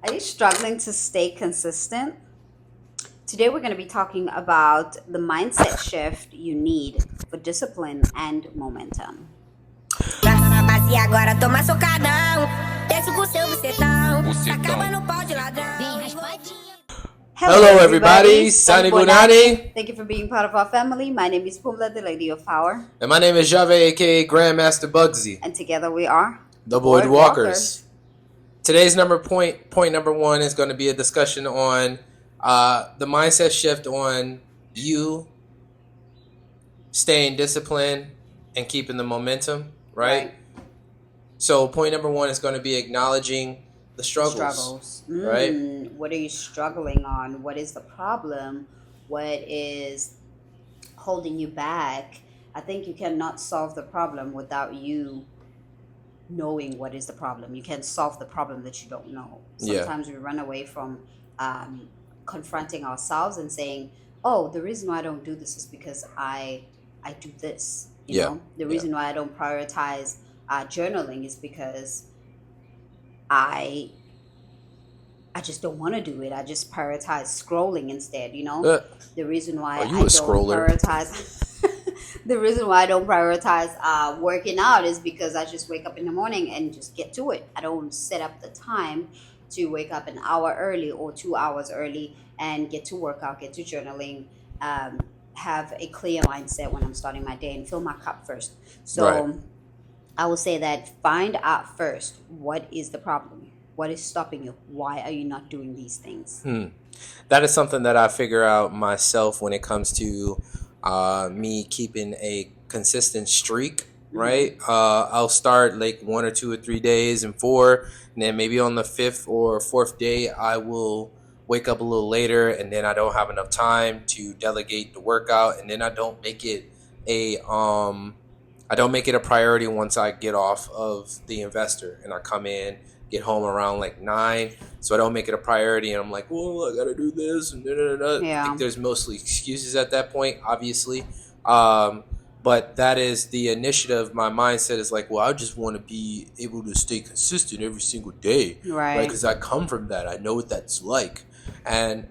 Are you struggling to stay consistent? Today, we're going to be talking about the mindset shift you need for discipline and momentum. Gata na bacia agora toma socadão. Desce com seu bucetão. Acaba no pau de ladrão. Vem raspadinha. Hello, everybody. Sani Sani Bonani. Thank you for being part of our family. My name is Pumla, the Lady of Power. And my name is Jave, aka Grandmaster Bugsy. And together we are The Boardwalkers. Today's point number one is going to be a discussion on the mindset shift on you staying disciplined and keeping the momentum, right? So point number one is going to be acknowledging the struggles. Right? What are you struggling on? What is the problem? What is holding you back? I think you cannot solve the problem without you knowing what is the problem. You can't solve the problem that you don't know. Sometimes we run away from confronting ourselves and saying, "Oh, the reason why I don't do this is because I do this." You know, the reason why I don't prioritize journaling is because I just don't want to do it. I just prioritize scrolling instead. You know, the reason why I don't prioritize. The reason why I don't prioritize working out is because I just wake up in the morning and just get to it. I don't set up the time to wake up an hour early or 2 hours early and get to work out, get to journaling, have a clear mindset when I'm starting my day and fill my cup first. So I will say that find out first, what is the problem? What is stopping you? Why are you not doing these things? That is something that I figure out myself when it comes to me keeping a consistent streak, right? I'll start like 1 or 2 or 3 days and 4, and then maybe on the 5th or 4th day I will wake up a little later, and then I don't have enough time to delegate the workout, and then I don't make it a priority once I get off of the investor and I come in, get home around like 9. So I don't make it a priority, and I'm like, well, I gotta do this and Yeah. I think there's mostly excuses at that point, obviously. But that is the initiative. My mindset is like, well, I just want to be able to stay consistent every single day, Right. Because I come from that. I know what that's like. And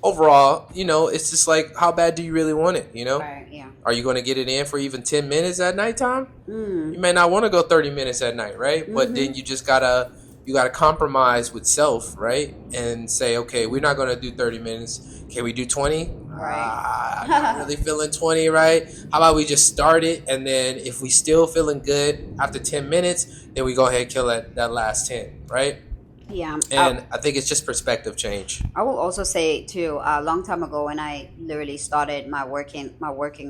overall, it's just like, how bad do you really want it, Right, yeah. Are you going to get it in for even 10 minutes at nighttime? Mm. You may not want to go 30 minutes at night, right? But then you just gotta compromise with self, right? And say, okay, we're not going to do 30 minutes. Can we do 20? Right. I'm not really feeling 20, right? How about we just start it, and then if we still feeling good after 10 minutes, then we go ahead and kill that last 10, right? Yeah. And I think it's just perspective change. I will also say too, a long time ago when I literally started my working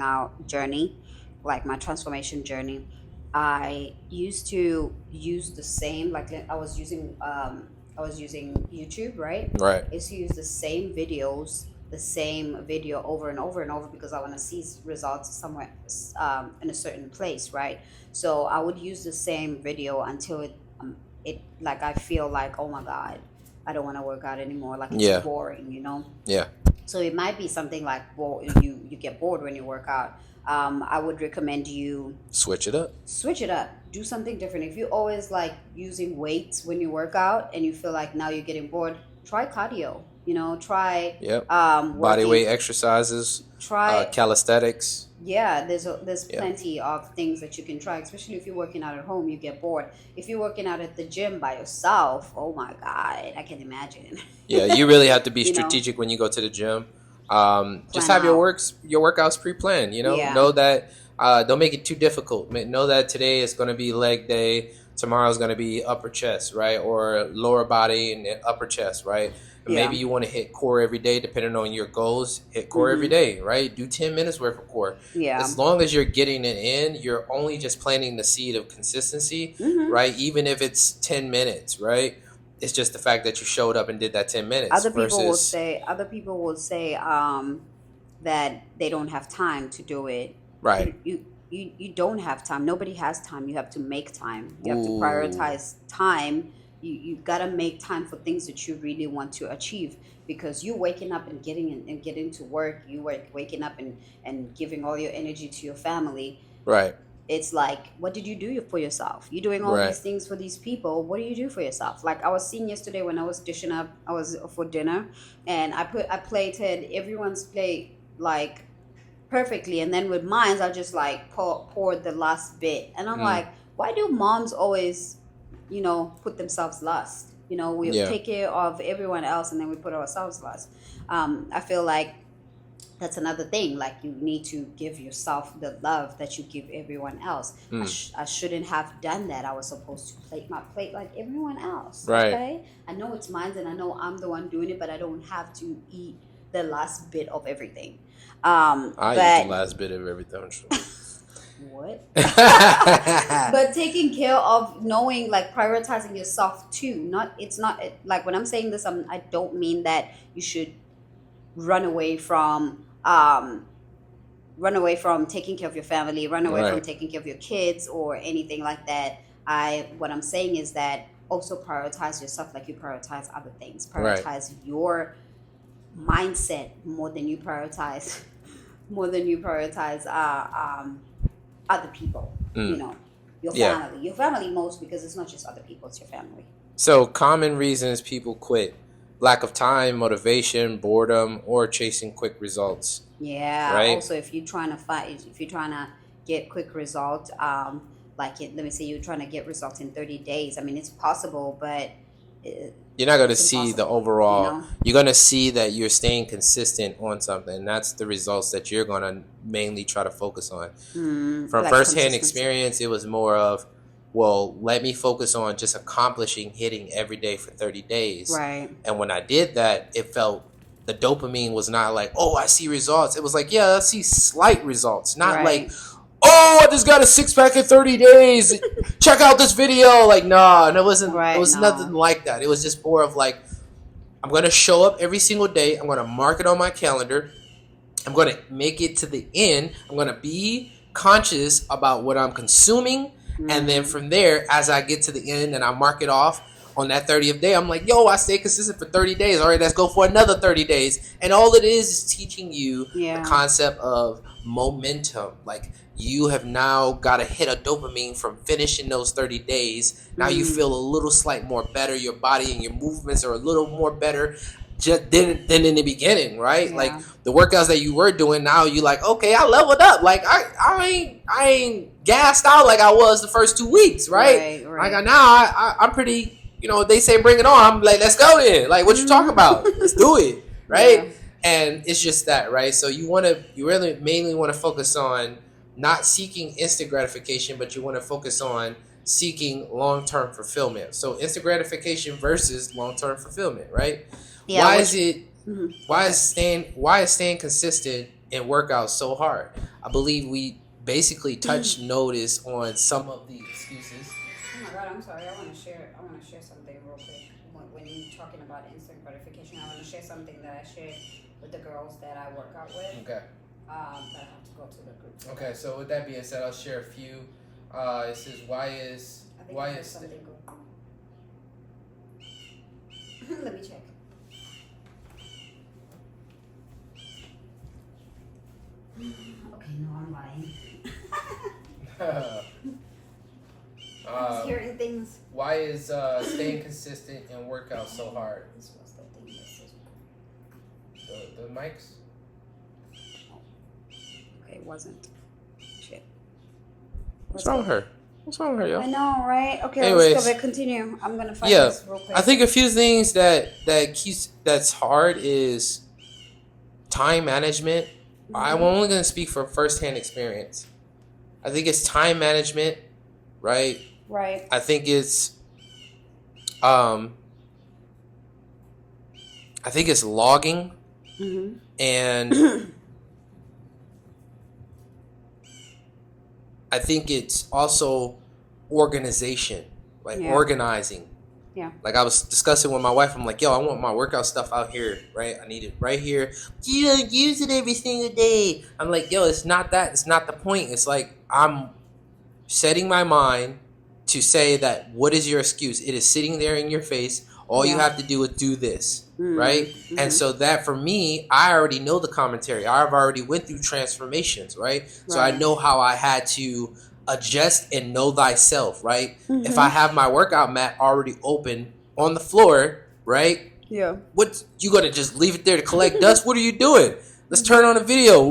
out journey, like my transformation journey, I used to use the same, like I was using YouTube, right? Right. I used to use the same video over and over and over because I want to see results somewhere in a certain place, right? So I would use the same video until it like I feel like, oh my god, I don't want to work out anymore. Like it's boring, you know. Yeah. So it might be something like, well, you get bored when you work out. I would recommend you Switch it up. do something different. If you always like using weights when you work out and you feel like now you're getting bored, try cardio. Try body weight exercises. Try calisthenics. Yeah, there's plenty of things that you can try, especially if you're working out at home, you get bored. If you're working out at the gym by yourself, oh my god, I can imagine. Yeah, you really have to be You know? strategic when you go to the gym. Just have your out. workouts pre-planned. Yeah. Know that. Don't make it too difficult. Know that today is going to be leg day. Tomorrow is going to be upper chest, right, or lower body and then upper chest, right. And Yeah. maybe you want to hit core every day, depending on your goals. Hit core every day, right? Do 10 minutes worth of core. Yeah. As long as you're getting it in, you're only just planting the seed of consistency, Mhm. right? Even if it's 10 minutes, right? It's just the fact that you showed up and did that 10 minutes. Other people will say that they don't have time to do it. Right. You don't have time. Nobody has time. You have to make time. You have to Ooh. prioritize time. You gotta make time for things that you really want to achieve, because you waking up and getting to work, waking up and giving all your energy to your family. Right. it's like, what did you do for yourself? You're doing all Right. these things for these people. What do you do for yourself? Like I was seeing yesterday when I was dishing up, I was for dinner, and I plated everyone's plate like perfectly, and then with mine, I just like poured the last bit, and I'm Mm. like, why do moms always, put themselves last? We Yeah. take care of everyone else, and then we put ourselves last. I feel like that's another thing. Like you need to give yourself the love that you give everyone else. Mm. I shouldn't have done that. I was supposed to plate my plate like everyone else. Right. Okay. I know it's mine, and I know I'm the one doing it, but I don't have to eat the last bit of everything. I eat the last bit of everything. What? But taking care of knowing, like prioritizing yourself too. It's not like when I'm saying this, I don't mean that you should run away from taking care of your family, run away from Right. taking care of your kids or anything like that. What I'm saying is that also prioritize yourself like you prioritize other things. Right. Prioritize your mindset more than you prioritize other people. Mm. Your Yeah. family. Your family most, because it's not just other people, it's your family. So, common reasons people quit: lack of time, motivation, boredom, or chasing quick results. Yeah. Right. Also, if you're trying to get quick results, let me say you're trying to get results in 30 days. I mean, it's possible, but You're not going to it's see the impossible, overall. you know? You're going to see that you're staying consistent on something. And that's the results that you're going to mainly try to focus on. From Like firsthand consistency. experience, it was more of, well, let me focus on just hitting every day for 30 days. Right. And when I did that, it felt the dopamine was not like, oh, I see results. It was like, yeah, I see slight results. Not Right. like, oh, I just got a 6-pack in 30 days. Check out this video. Like, nah, and it wasn't. Right, It was no. nothing like that. It was just more of like, I'm gonna show up every single day. I'm gonna mark it on my calendar. I'm gonna make it to the end. I'm gonna be conscious about what I'm consuming, and then from there, as I get to the end and I mark it off on that 30th day, I'm like, yo, I stay consistent for 30 days. All right, let's go for another 30 days. And all it is teaching you Yeah. the concept of momentum. Like, you have now got a hit of dopamine from finishing those 30 days. Now you feel a little slight more better. Your body and your movements are a little more better just than in the beginning, right? Yeah. Like the workouts that you were doing, now you like, okay, I leveled up. Like I ain't gassed out like I was the first 2 weeks, right? Right. Like now I'm pretty. They say bring it on. I'm like, let's go then. Like, what you talking about? Let's do it, right? Yeah. And it's just that, right? So you really mainly want to focus on not seeking instant gratification, but you want to focus on seeking long-term fulfillment. So instant gratification versus long-term fulfillment, right? Yeah, why which- is it? Why is staying consistent in workouts so hard? I believe we basically touched notice on some of the excuses. Oh my God, I'm sorry. I want to share something real quick. When you're talking about instant gratification, I want to share something that I shared with the girls that I work out with. Okay. But I have to go to the group. Okay. So with that being said, I'll share a few. It says I think I heard something go. Let me check. Okay, no, I'm lying. I was hearing things. Why is staying consistent in workouts so hard? This was the thing that says. The mics? Okay, it wasn't. Shit. What's wrong with her? What's wrong with her, yo? I know, right? Okay, Anyways. let's go back. Continue. I'm gonna find Yeah, this real quick. I think a few things that's hard is time management. I'm only gonna speak from firsthand experience. I think it's time management, right? Right. I think it's logging Mm-hmm. and I think it's also organization, like Yeah. organizing. Yeah. Like I was discussing with my wife, I'm like, yo, I want my workout stuff out here, right? I need it right here. You don't use it every single day. I'm like, yo, it's not that. It's not the point. It's like I'm setting my mind to say that what is your excuse? It is sitting there in your face. All you Yeah. have to do is do this, Mm-hmm. right? And so that for me, I already know the commentary. I've already went through transformations, right? So I Right. know how I had to adjust and know thyself, right? If I have my workout mat already open on the floor, right? Yeah. What, you gonna just leave it there to collect dust? What are you doing? Let's turn on a video.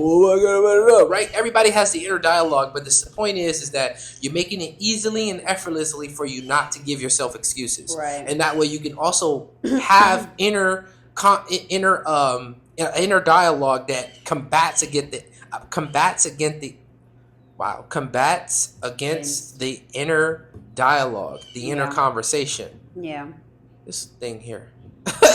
Right? Everybody has the inner dialogue, but the point is that you're making it easily and effortlessly for you not to give yourself excuses. Right. And that way you can also have inner dialogue that combats against the inner dialogue, the inner conversation. Yeah. This thing here.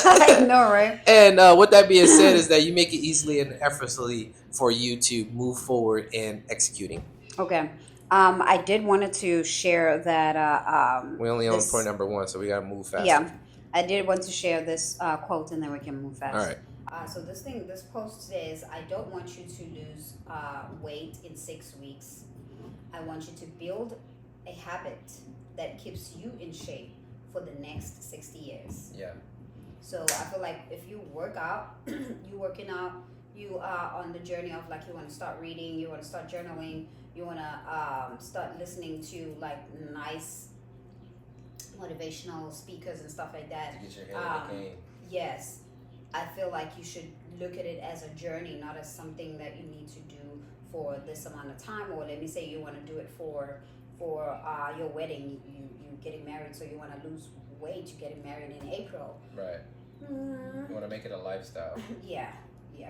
I know, right? And with that being said, is that you make it easily and effortlessly for you to move forward in executing. Okay. I did wanted to share that. We only on point number 1, so we gotta move fast. Yeah, I did want to share this quote, and then we can move fast. All right. So this post says, "I don't want you to lose weight in 6 weeks. I want you to build a habit that keeps you in shape for the next 60 years." Yeah. So I feel like if you work out, you working out, you are on the journey of like you want to start reading, you want to start journaling, you want to start listening to like nice motivational speakers and stuff like that. To get your head in the game. Yes, I feel like you should look at it as a journey, not as something that you need to do for this amount of time. Or let me say you want to do it for your wedding. You getting married, so you want to lose weight. You getting married in April. Right. You want to make it a lifestyle. Yeah.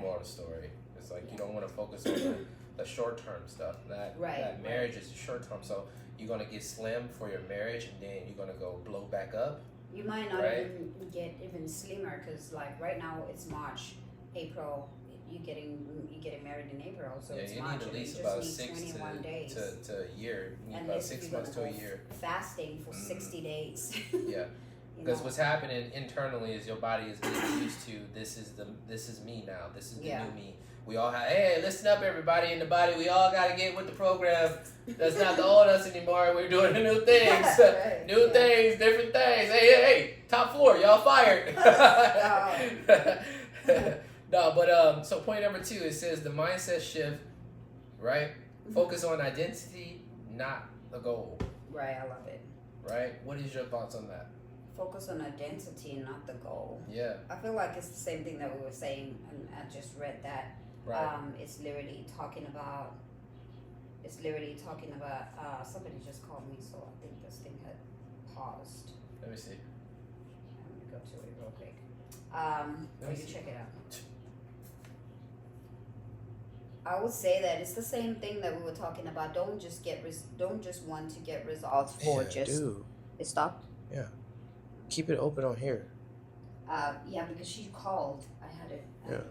More of the story. It's like you don't want to focus on the short-term stuff. That marriage is short-term. So you're going to get slim for your marriage, and then you're going to go blow back up. You might not even get even slimmer, because like right now it's March, April. You getting married in April, so it's March. Need at least about 6 to a year. You need about 6 months to a year. Fasting for 60 days. Yeah. Because what's happening internally is your body is getting used to this is me now. This is the new me. We all have, hey, listen up, everybody in the body. We all got to get with the program. That's not the old us anymore. We're doing the new things. New things, different things. Hey, top floor, y'all fired. No, but so point number 2, it says the mindset shift, right? Focus on identity, not the goal. Right, I love it. Right? What is your thoughts on that? Focus on identity, not the goal. Yeah. I feel like it's the same thing that we were saying, and I just read that. Right. It's literally talking about. Somebody just called me, so I think this thing had paused. Let me see. I'm gonna go to it real quick. You check it out. I would say that it's the same thing that we were talking about. Don't just want to get results for It stopped. Yeah. Keep it open on here. Yeah, because she called. I had it. Yeah.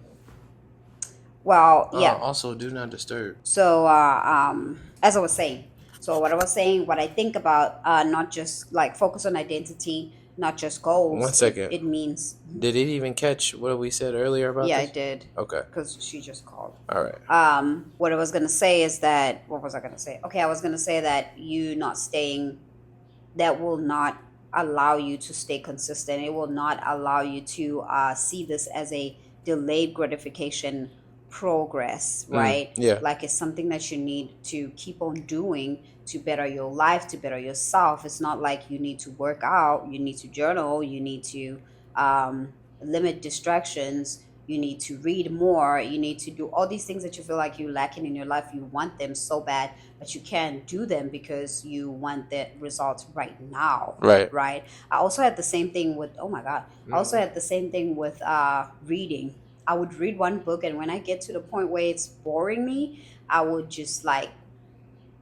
Well, yeah. Also, do not disturb. So, as I was saying, what I think about, not just like focus on identity, not just goals. 1 second. It means. Did it even catch what we said earlier about Yeah, this? I did. Okay. Because she just called. All right. What I was gonna say is that. What was I gonna say? Okay, I was gonna say that you not staying. That will not allow you to stay consistent. It will not allow you to see this as a delayed gratification progress, right? Yeah. Like it's something that you need to keep on doing to better your life, to better yourself. It's not like you need to work out, you need to journal, you need to limit distractions, you need to read more, you need to do all these things that you feel like you're lacking in your life. You want them so bad, but you can't do them because you want the results right now. Right. I also had the same thing with reading. I would read one book, and when I get to the point where it's boring me, I would just like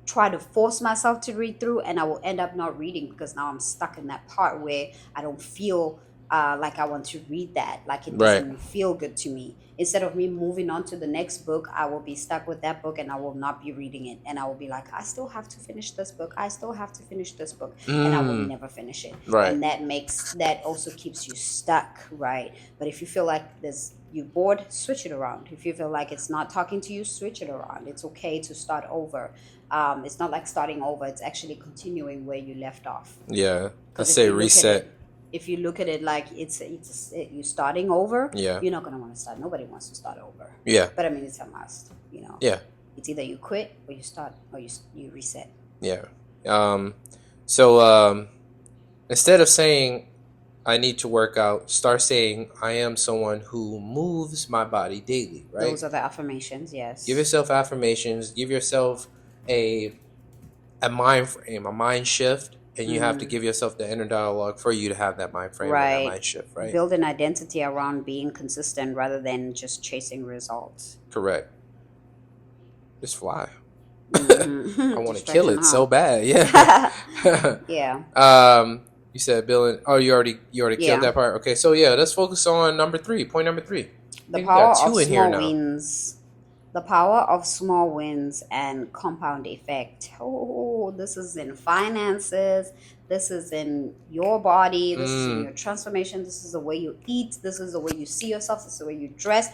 try to force myself to read through, and I will end up not reading because now I'm stuck in that part where I don't feel like I want to read that. Like it doesn't feel good to me. Instead of me moving on to the next book, I will be stuck with that book and I will not be reading it. And I will be like, I still have to finish this book. And I will never finish it. Right. And that also keeps you stuck, right? But if you feel like you're bored, switch it around. If you feel like it's not talking to you, switch it around. It's okay to start over. It's not like starting over. It's actually continuing where you left off. Yeah. I say reset. If you look at it like you're starting over, you're not gonna want to start. Nobody wants to start over. Yeah. But I mean, it's a must. Yeah. It's either you quit or you start or you reset. Yeah. So instead of saying I need to work out, start saying I am someone who moves my body daily, right? Those are the affirmations, Give yes. yourself affirmations, give yourself a a mind frame, a mind shift, and you have to Mm, give yourself the inner dialogue for you to have that mind frame and that right. mind shift, right? Build an identity around being consistent rather than just chasing results. Correct. Just fly. I want to kill Distraction, it huh? so bad. Yeah. Yeah. You said Bill. Oh, you already killed Yeah. that part. Okay, so yeah, let's focus on number three. Point number three. I The think we got power of two in here small now. wins. The power of small wins and compound effect. Oh, this is in finances. This is in your body. This is in Mm, your transformation. This is the way you eat. This is the way you see yourself. This is the way you dress.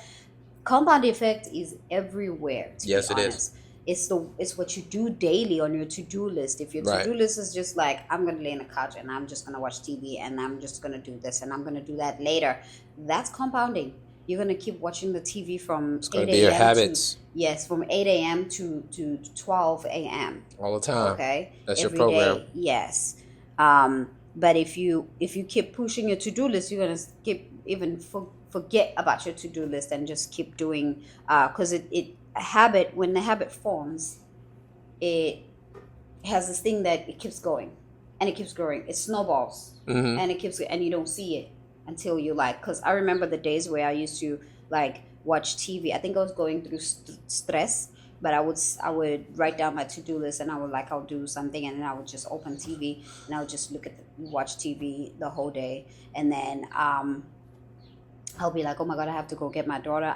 Compound effect is everywhere, to be yes, it is. honest. It's what you do daily on your to-do list. If your Right. to-do list is just like, I'm gonna lay in the couch and I'm just gonna watch TV and I'm just gonna do this and I'm gonna do that later, that's compounding. You're gonna keep watching the TV from It's going 8 to be your a.m. to, habits yes, from 8 a.m. to 12 a.m. all the time. Okay, That's your every program. day, yes. But if you keep pushing your to-do list, you're gonna keep even forget about your to-do list and just keep doing, because it a habit, when the habit forms, it has this thing that it keeps going and it keeps growing, it snowballs, Hmm. and it keeps, and you don't see it until you like, because I remember the days where I used to like watch TV. I think I was going through stress, but I would write down my to-do list and I would like, I'll do something and then I would just open TV and I would just watch TV the whole day, and then I'll be like, oh my God, I have to go get my daughter.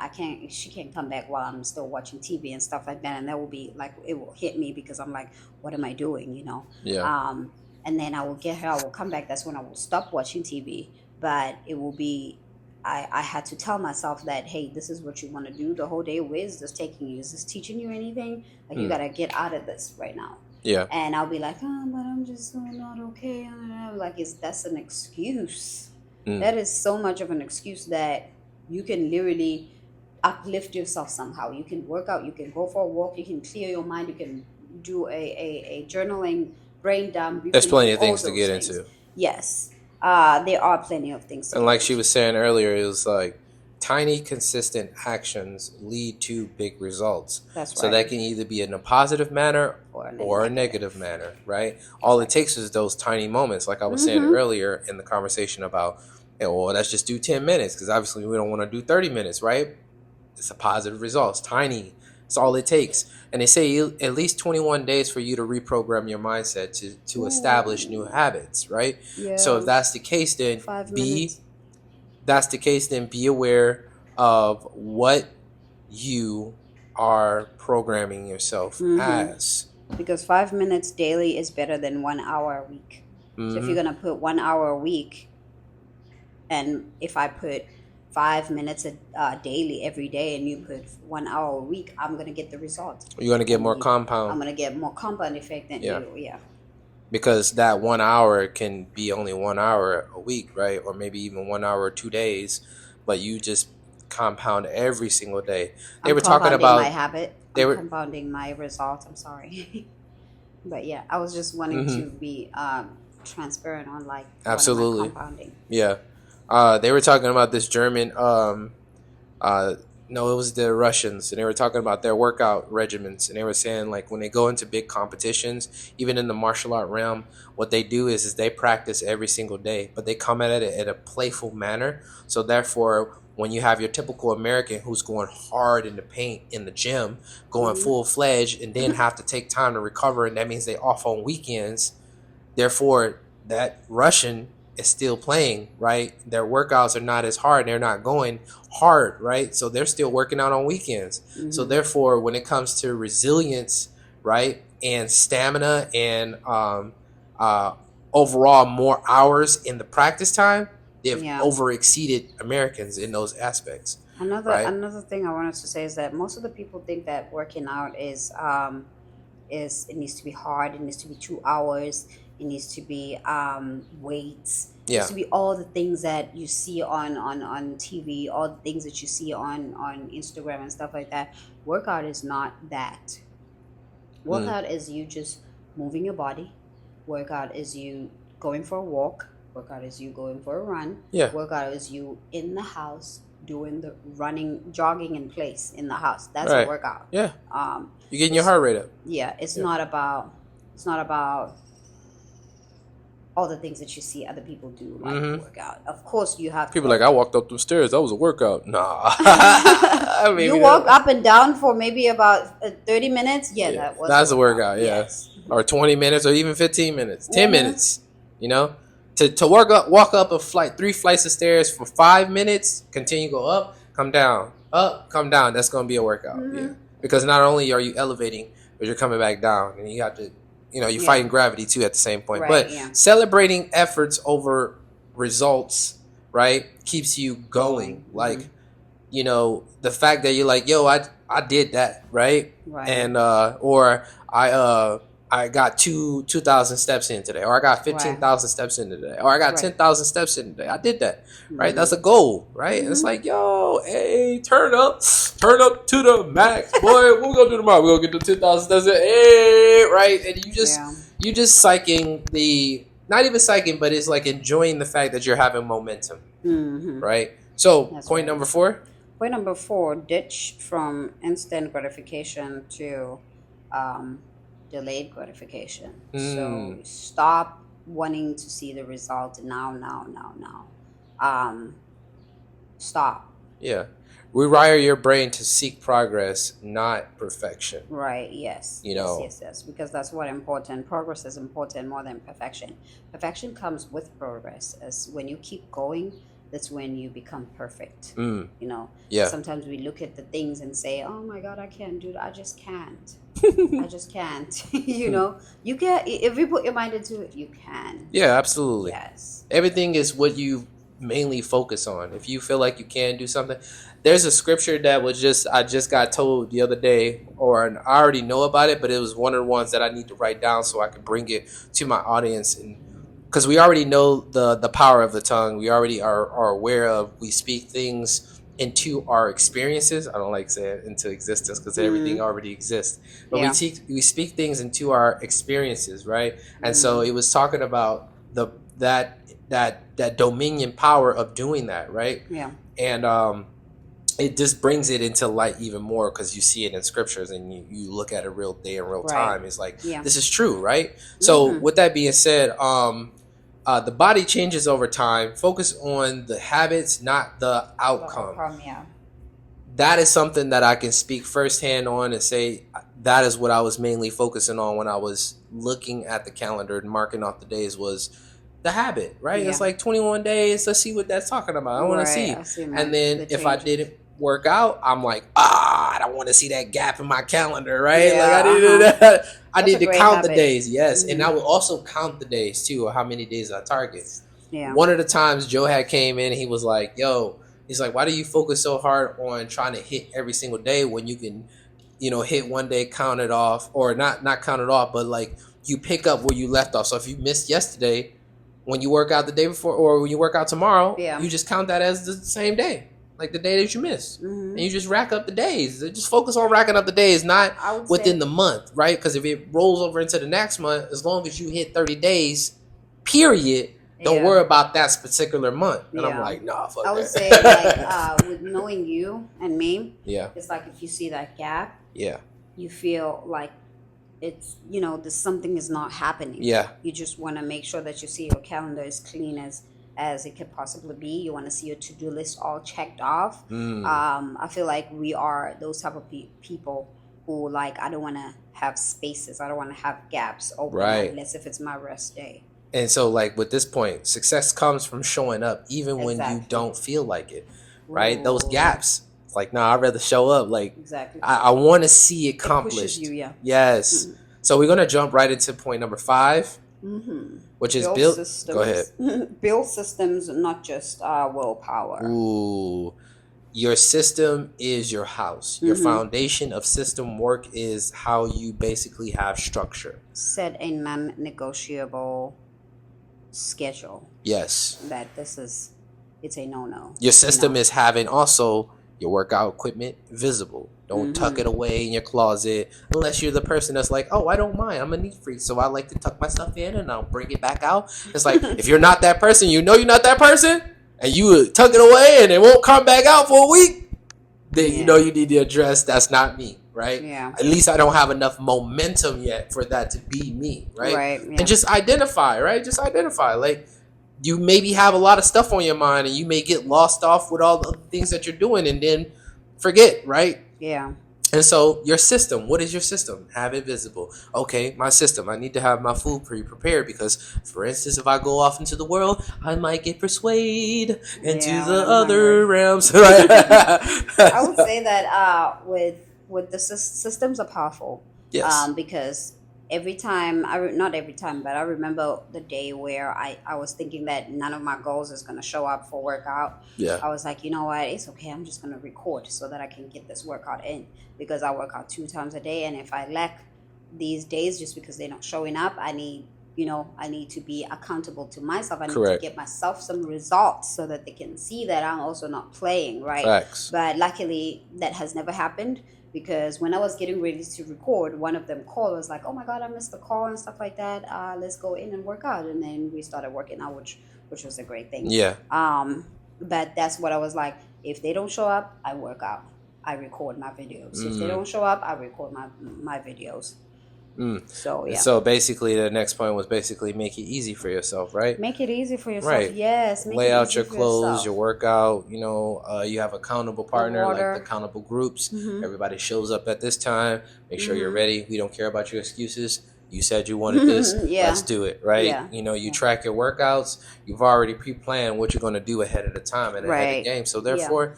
She can't come back while I'm still watching TV and stuff like that. And that will be like, it will hit me because I'm like, what am I doing, you know? Yeah. And then I will get her, I will come back. That's when I will stop watching TV. But it will be, I had to tell myself that, hey, this is what you want to do the whole day. Where is this taking you? Is this teaching you anything? Like, you Mm. got to get out of this right now. Yeah. And I'll be like, oh, but I'm just so not okay. Like, that's an excuse. Mm. That is so much of an excuse that you can literally uplift yourself somehow. You can work out, you can go for a walk, you can clear your mind, you can do a journaling, brain dump. You There's can plenty do of all things to those get things. into. Yes, there are plenty of things to And get like she into. was saying earlier, it was like tiny, consistent actions lead to big results. That's So right. that can either be in a positive manner Or in a or a negative. negative manner, right? All it takes is those tiny moments, like I was saying Mm-hmm. earlier in the conversation about, well, let's just do 10 minutes because obviously we don't want to do 30 minutes, right? It's a positive result. It's tiny. It's all it takes. And they say at least 21 days for you to reprogram your mindset to establish new habits, right? So if Yeah, that's the case, then 5 minutes. be aware of what you are programming yourself Mm-hmm. as. Because 5 minutes daily is better than 1 hour a week. So if Hmm. you're gonna put 1 hour a week, and if I put 5 minutes daily every day, and you put 1 hour a week, I'm gonna get the result. You're going to get more I'm compound. gonna get more compound effect than Yeah. you. Yeah. Because that 1 hour can be only 1 hour a week, right? Or maybe even 1 hour or 2 days, but you just compound every single day. They I'm were talking compounding my about, habit. they I'm were, compounding my result. I'm sorry. But yeah, I was just wanting Mhm. to be transparent on like what am I Absolutely. compounding. Yeah. They were talking about this German, no, it was the Russians, and they were talking about their workout regimens, and they were saying like when they go into big competitions, even in the martial art realm, what they do is they practice every single day, but they come at it in a playful manner. So therefore, when you have your typical American who's going hard in the paint in the gym, going Hmm. full fledged, and then have to take time to recover, and that means they off on weekends. Therefore, that Russian is still playing, right? Their workouts are not as hard. They're not going hard, right? So they're still working out on weekends. So Hmm. therefore, when it comes to resilience, right, and stamina and uh, overall more hours in the practice time, they've Yeah. over exceeded Americans in those aspects, right? Another thing I wanted to say is that most of the people think that working out is it needs to be hard, it needs to be 2 hours, it needs to be weights, it Yeah. needs to be all the things that you see on TV, all the things that you see on Instagram and stuff like that. Workout is not that. Mm. Workout is you just moving your body. Workout is you going for a walk. Workout is you going for a run. Yeah. Workout is you in the house doing the running, jogging in place in the house. That's Right. a workout. Yeah. Um, You're getting your heart rate up. yeah, it's Yeah. not about all the things that you see other people do, like Mhm. workout. Of course, you have People to like, I walked up the stairs. That was a workout. Nah. I mean, you walk up and down for maybe about 30 minutes. Yeah, Yeah, that was that's a workout, yeah. Yes. or 20 minutes or even 15 minutes, 10 Mhm. minutes, to walk up a flight, 3 flights of stairs for 5 minutes, continue, go up, come down, up, come down. That's going to be a workout. Mhm. Yeah. Because not only are you elevating, but you're coming back down and you have to, you're Yeah. fighting gravity too at the same point. Right, But yeah. celebrating efforts over results, right, keeps you going. Mhm. Like, the fact that you're like, yo, I did that, right? Right. And or I got 2,000 steps in today, or I got 15,000 steps in today, or I got Right. 10,000 steps in today. I did that, right? Mhm. That's a goal, right? And it's Mhm. like, yo, hey, turn up to the max, boy. What we gonna do tomorrow? We gonna get to 10,000 steps in, hey, right? And you just psyching not even psyching, but it's like enjoying the fact that you're having momentum, Mhm. right? So That's point right. number 4. Point number 4: ditch from instant gratification to delayed gratification. So Mm. stop wanting to see the result now. Stop. Yeah. Rewire your brain to seek progress, not perfection. Right. Yes. You know. Yes. Because that's what important. Progress is important more than perfection. Perfection comes with progress. As when you keep going, that's when you become perfect. Mm. Yeah. Yeah. Sometimes we look at the things and say, "Oh my God, I can't do that. I just can't. I just can't." You can. If you put your mind into it, you can. Yeah, absolutely. Yes. Everything is what you mainly focus on. If you feel like you can do something, there's a scripture that I just got told the other day, or I already know about it, but it was one of the ones that I need to write down so I can bring it to my audience. And because we already know the power of the tongue, we already are aware of, we speak things into our experiences. I don't like saying into existence because everything already exists, but Yeah. we speak things into our experiences, right? And so it was talking about that dominion power of doing that, right? Yeah. And it just brings it into light even more because you see it in scriptures and you look at it real day in real Right. time. It's like, Yeah. this is true, right? So Mhm. with that being said, the body changes over time. Focus on the habits, not the outcome. Yeah. That is something that I can speak firsthand on and say that is what I was mainly focusing on when I was looking at the calendar and marking off the days, was the habit, right? Yeah. It's like 21 days. Let's see what that's talking about. I want to see. I see And then the if I changes. didn't work out, I'm like, I don't want to see that gap in my calendar, right? Yeah, like I need uh-huh. I That's need a to great count the habit. days, yes. And Mhm. I will also count the days too, or how many days I target. Yeah. One of the times Joe had came in, he was like, yo, he's like, why do you focus so hard on trying to hit every single day when you can, hit one day, count it off, or not count it off, but like you pick up where you left off. So if you missed yesterday, when you work out the day before, or when you work out tomorrow, Yeah. you just count that as the same day, like the day that you missed. Mhm. And you just rack up the days. Just focus on racking up the days, not I would within say, the month, right? Because if it rolls over into the next month, as long as you hit 30 days, period, don't Yeah. worry about that particular month. And I'm Yeah. like, nah, fuck I would that. say like with knowing you and me, Yeah, it's like if you see that gap, yeah, you feel like it's there's something is not happening. yeah, You just want to make sure that you see your calendar as clean as it could possibly be. You want to see your to-do list all checked off. Mm. I feel like we are those type of people who like, I don't want to have spaces. I don't want to have gaps open Right. unless if it's my rest day. And so, like, with this point, success comes from showing up even when you Exactly. don't feel like it, right? Those Ooh. gaps. It's like, nah, I'd rather show up. Like, Exactly. I want to see it It pushes accomplished. you, yeah. Yes. Mhm. So we're going to jump right into point number 5, Mm-hmm. which is Build build. systems. Go ahead. Build systems, not just willpower. Ooh. Your system is your house. Your Mhm. foundation of system work is how you basically have structure. Set a non-negotiable schedule Yes. that it's a no-no. Your system is having also your workout equipment visible. Don't tuck it away in your closet unless you're the person that's like, oh, I don't mind. I'm a neat freak, so I like to tuck my stuff in and I'll bring it back out. It's like, if you're not that person, you know you're not that person, and you tuck it away and it won't come back out for a week, then you know you need to address that's not me, right? Yeah. At least I don't have enough momentum yet for that to be me, right? Right. Yeah. And just identify, right? Just identify. Like, you maybe have a lot of stuff on your mind and you may get lost off with all the things that you're doing and then forget, right? Yeah. And so your system, what is your system? Have it visible. Okay, my system, I need to have my food pre-prepared because, for instance, if I go off into the world, I might get persuaded into the other realms. I would say that with the systems are powerful. Yes. Because every time, not every time, but I remember the day where I was thinking that none of my goals is going to show up for workout. Yeah. I was like, you know what, it's okay. I'm just going to record so that I can get this workout in, because I work out 2 times a day. And if I lack these days just because they're not showing up, I need to be accountable to myself. I need to get myself some results so that they can see that I'm also not playing, right? Facts. But luckily that has never happened. Because when I was getting ready to record, one of them called. I was like, "Oh my God, I missed the call and stuff like that. Let's go in and work out." And then we started working out, which was a great thing. Yeah. But that's what I was like. If they don't show up, I work out. I record my videos. If they don't show up, I record my videos. So yeah. So basically, the next point was basically make it easy for yourself, right? Make it easy for yourself. Right. Yes. Lay out your clothes, your workout. You have accountable partner, like the accountable groups. Everybody shows up at this time. Make sure you're ready. We don't care about your excuses. You said you wanted this. Let's do it, right? Yeah. You track your workouts. You've already pre-planned what you're going to do ahead of the time and ahead of the game. So therefore,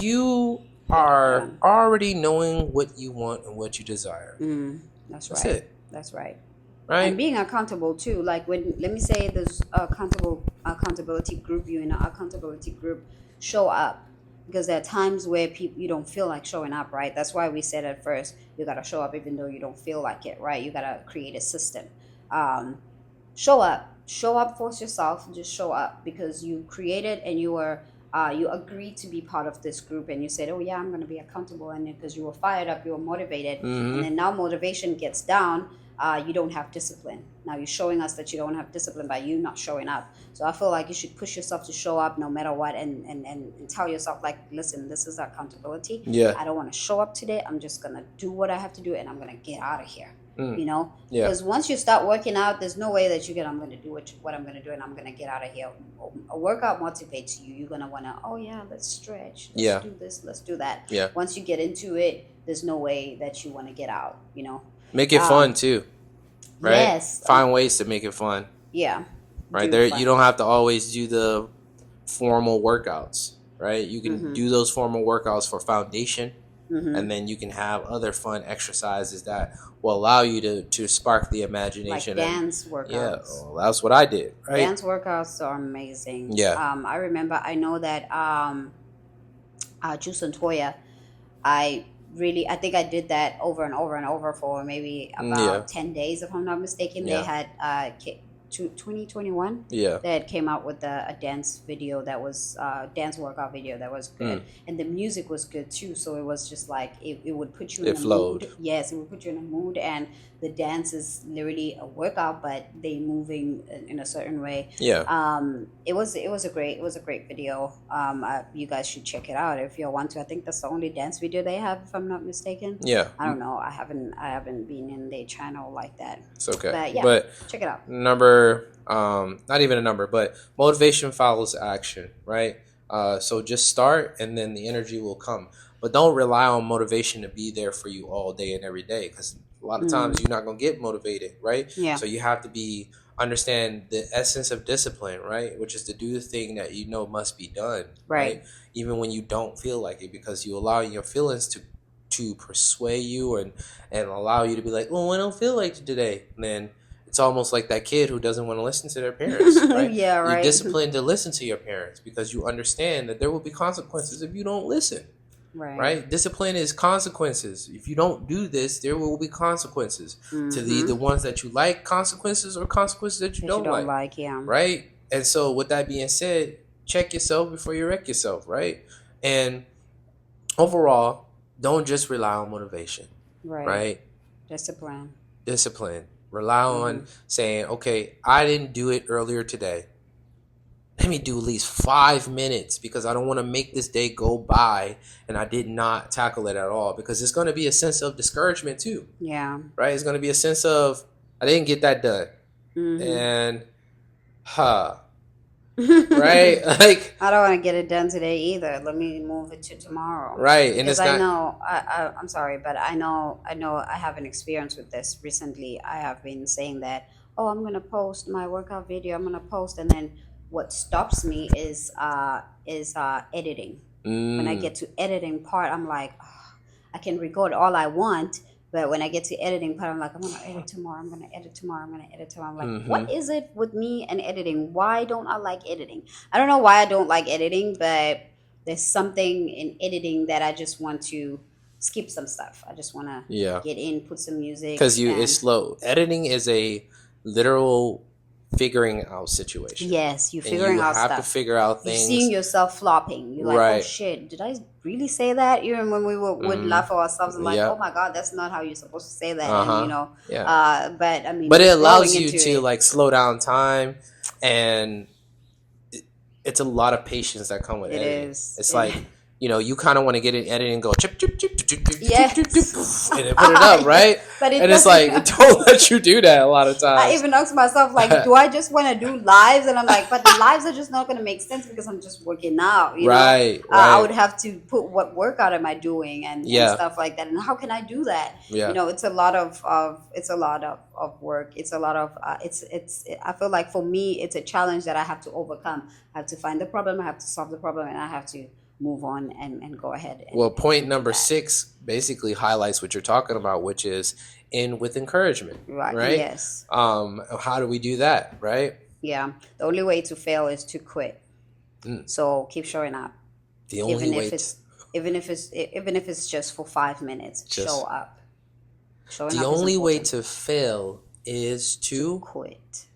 you are already knowing what you want and what you desire. That's right. That's it. That's right. Right. And being accountable too. Like when, let me say, there's accountability group. You in an accountability group, show up, because there are times where you don't feel like showing up. Right. That's why we said at first you gotta show up even though you don't feel like it. Right. You gotta create a system. Show up. Show up. Force yourself. Just show up because you created and you agreed to be part of this group, and you said, "Oh yeah, I'm going to be accountable," and because you were fired up, you were motivated, and then now motivation gets down. You don't have discipline. Now you're showing us that you don't have discipline by you not showing up. So I feel like you should push yourself to show up no matter what, and tell yourself, like, listen, this is accountability. Yeah. I don't want to show up today. I'm just going to do what I have to do, and I'm going to get out of here. Yeah. Because once you start working out, there's no way that I'm going to do what I'm going to do and I'm going to get out of here. A workout motivates you. You're going to want to, oh yeah, let's stretch. Let's do this. Let's do that. Yeah. Once you get into it, there's no way that you want to get out, Make it fun too. Right? Yes. Find ways to make it fun. Yeah. Right. You don't have to always do the formal workouts, right? You can do those formal workouts for foundation. And then you can have other fun exercises that will allow you to spark the imagination. Like dance workouts. Yeah, well, that's what I did. Right? Dance workouts are amazing. Yeah. I know that Juice and Toya, I think I did that over and over and over for maybe about 10 days, if I'm not mistaken. Yeah. They had 2021 that came out with a dance video that was dance workout video that was good, and the music was good too, so it was just like it would put you in a mood. Yes, it would put you in a mood, and the dance is literally a workout, but they moving in a certain way. It was a great video. You guys should check it out if you want to. I think that's the only dance video they have, if I'm not mistaken. I don't know, I haven't been in their channel like that. It's okay, but check it out. Not even a number, but motivation follows action, right? So just start, and then the energy will come. But don't rely on motivation to be there for you all day and every day, because a lot of times you're not gonna get motivated, right? So you have to understand the essence of discipline, right? Which is to do the thing that you know must be done, right? Even when you don't feel like it, because you allow your feelings to persuade you and allow you to be like, "Oh, I don't feel like it today." And then it's almost like that kid who doesn't want to listen to their parents, right? You're disciplined to listen to your parents because you understand that there will be consequences if you don't listen, right? Discipline is consequences. If you don't do this, there will be consequences to the ones that you like, consequences, or consequences that you don't like, right? And so with that being said, check yourself before you wreck yourself, right? And overall, don't just rely on motivation, Right. right? Discipline. Discipline. Rely Mm-hmm. on saying, okay, I didn't do it earlier today. Let me do at least 5 minutes because I don't want to make this day go by and I did not tackle it at all, because it's going to be a sense of discouragement too, Yeah. right? It's going to be a sense of, I didn't get that done. Mm-hmm. And, right? Like, I don't want to get it done today either. Let me move it to tomorrow. right. And Because it's I not, know, I'm sorry, but I know I have an experience with this recently. I have been saying that, oh, I'm gonna post my workout video. I'm gonna post, and then what stops me is editing. When I get to editing part, I'm like, "Ah, I can record all I want, but when I get to editing part, I'm like, I'm gonna edit tomorrow. I'm gonna edit tomorrow. I'm gonna edit tomorrow. I'm like, what is it with me and editing? Why don't I like editing? I don't know why I don't like editing, but there's something in editing that I just want to skip some stuff. I just want to yeah. get in, put some music, Because it's and slow. Editing is a literal figuring out situation. yes, you're And figuring you out have to stuff. figure out You're things. seeing yourself flopping. You're like, oh Right. shit, did I really say that? Even when we would laugh at ourselves and like, Yeah. oh my god, that's not how you're supposed to say that. Uh-huh. And you know, Yeah. but I mean, But it just allows growing you into to it. like slow down time, and it's a lot of patience that come with It editing. is. It's It- like, you kind of want to get it edited and go chip chip chip chip chip chip Yes. chip chip chip, and then put it up, right? But it And it's doesn't- like, it don't let you do that a lot of I times. even ask myself, like, do I just want to do lives? And I'm like, but the lives are just not going to make sense because I'm just working out. You know? Right, I right. would have to put what workout am I doing and Yeah. stuff like that. And how can I do that? Yeah. You know, it's a lot of work. It's a lot of I feel like for me, it's a challenge that I have to overcome. I have to find the problem. I have to solve the problem, and I have to move on and go ahead. Well, point number that. 6 basically highlights what you're talking about, which is in with encouragement, Right. right? Yes. How do we do that, right? Yeah. The only way to fail is to quit. Mm. So keep showing up. The only way Even if it's just for 5 minutes, Just- show up. Showing the up is only way important. to fail is to quit.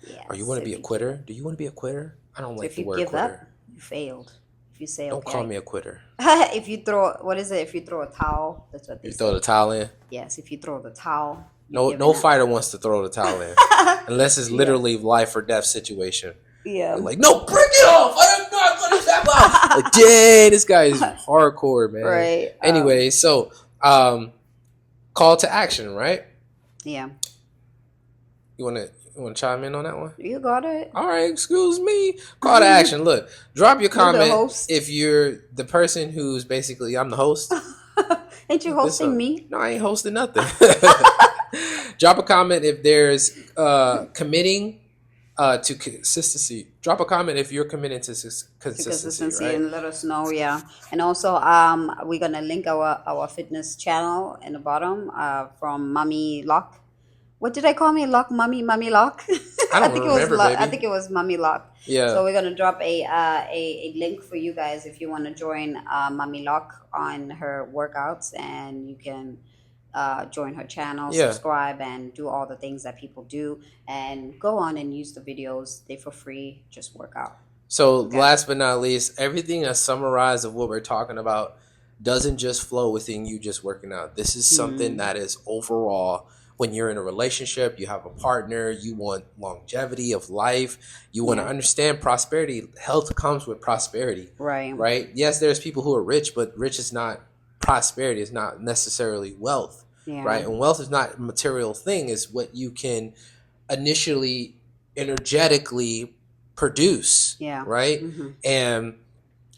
Yes. Or you want to If be a quitter? Do you want to be a quitter? I don't like If the you word give quitter. up, you failed. If you say Don't okay. call me a quitter. If you throw, what is it? If you throw a towel, that's what they You say. throw the towel in. Yes, if you throw the towel. No fighter wants to throw the towel in unless it's literally life or death situation. Yeah. Like, no, break it off. I'm not going to step off. Like, dang, this guy is hardcore, man. Right. Anyway, so call to action, right? Yeah. You want to chime in on that one? You got it. All right, excuse me. Call to action. Look, drop your the comment host. if you're the person who's basically, I'm the host. Ain't you hosting me? No, I ain't hosting nothing. Drop a comment if there's committing to consistency. Drop a comment if you're committing to consistency, right? And let us know. Yeah. And also, we're gonna link our fitness channel in the bottom. From Mummy Lock. What did I call me? Mummy Lock. I don't think remember, it was. baby. I think it was Mummy Lock. Yeah. So we're gonna drop a link for you guys if you want to join Mummy Lock on her workouts, and you can join her channel, Yeah. subscribe, and do all the things that people do, and go on and use the videos. They're for free. Just work out. So last but not least, everything that's summarized of what we're talking about doesn't just flow within you just working out. This is something that is overall. When you're in a relationship, you have a partner, you want longevity of life, you want to understand prosperity. Health comes with prosperity, Right. right? Yes, there's people who are rich, but rich is not prosperity. It's not necessarily wealth, Yeah. right? And wealth is not a material thing. It's what you can initially energetically produce, Yeah. right? And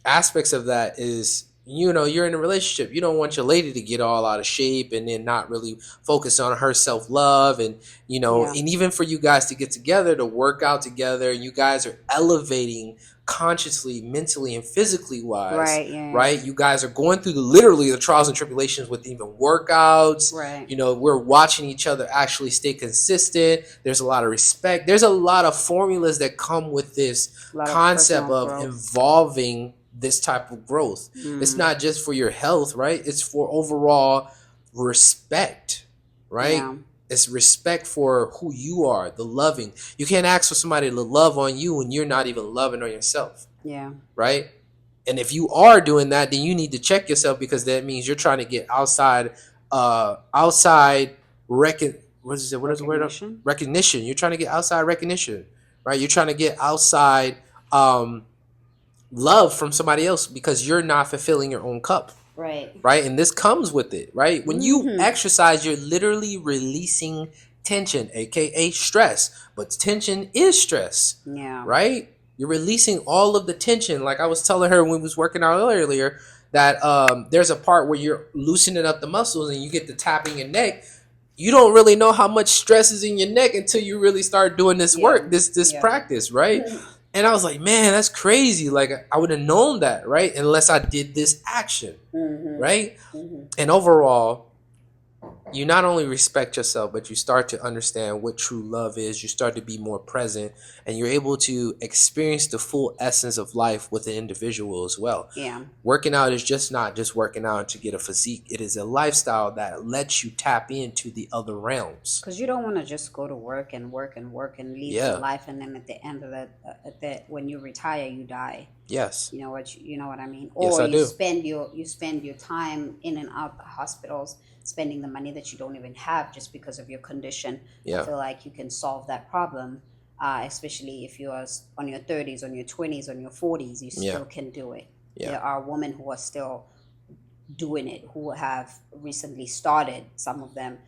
aspects of that is, you're in a relationship. You don't want your lady to get all out of shape and then not really focus on her self-love. And, and even for you guys to get together, to work out together, you guys are elevating consciously, mentally, and physically wise, Right, yeah. right? You guys are going through literally the trials and tribulations with even workouts. Right. We're watching each other actually stay consistent. There's a lot of respect. There's a lot of formulas that come with this A lot of concept personal of growth. involving this type of growth. It's not just for your health, right? It's for overall respect, right? Yeah. It's respect for who you are, the loving. You can't ask for somebody to love on you when you're not even loving on yourself, Yeah. right? And if you are doing that, then you need to check yourself, because that means you're trying to get outside what is it? What is the word? Recognition? Recognition. You're trying to get outside recognition, right? You're trying to get outside love from somebody else because you're not fulfilling your own cup. Right. Right. And this comes with it, right? When you exercise, you're literally releasing tension, aka stress. But tension is stress. Yeah. Right? You're releasing all of the tension. Like I was telling her when we was working out earlier, that there's a part where you're loosening up the muscles and you get the tapping your neck. You don't really know how much stress is in your neck until you really start doing this work, this practice, right? And I was like, man, that's crazy. Like I would have known that, right? Unless I did this action, right? And overall, you not only respect yourself, but you start to understand what true love is. You start to be more present, and you're able to experience the full essence of life with an individual as well. Yeah. Working out is not just working out to get a physique. It is a lifestyle that lets you tap into the other realms. Because you don't want to just go to work and lead your life, and then at the end of that, when you retire, you die. Yes. You know what I mean? Yes, I do. Spend your time in and out the hospitals, spending the money that you don't even have just because of your condition. Yeah. I feel like you can solve that problem, especially if you're on your 30s, on your 20s, on your 40s. You still can do it. Yeah. There are women who are still doing it, who have recently started. Some of them,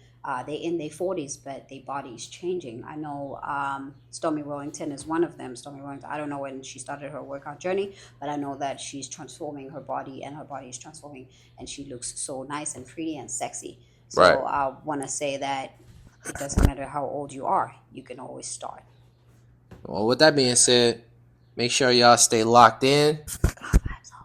they're in their 40s, but their body is changing. I know Stormy Wellington is one of them. Stormy Wellington, I don't know when she started her workout journey, but I know that she's transforming her body, and her body is transforming, and she looks so nice and pretty and sexy. So Right. I want to say that it doesn't matter how old you are, you can always start. Well, with that being said, make sure y'all stay locked in.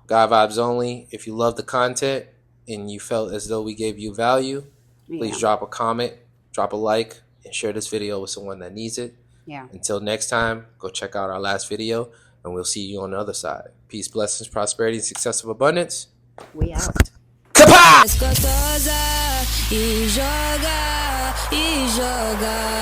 God Vibes Only. If you love the content and you felt as though we gave you value, please drop a comment, drop a like, and share this video with someone that needs it. Yeah. Until next time, go check out our last video, and we'll see you on the other side. Peace, blessings, prosperity, and success of abundance. We out. Kapah! Gostosa e joga, e joga.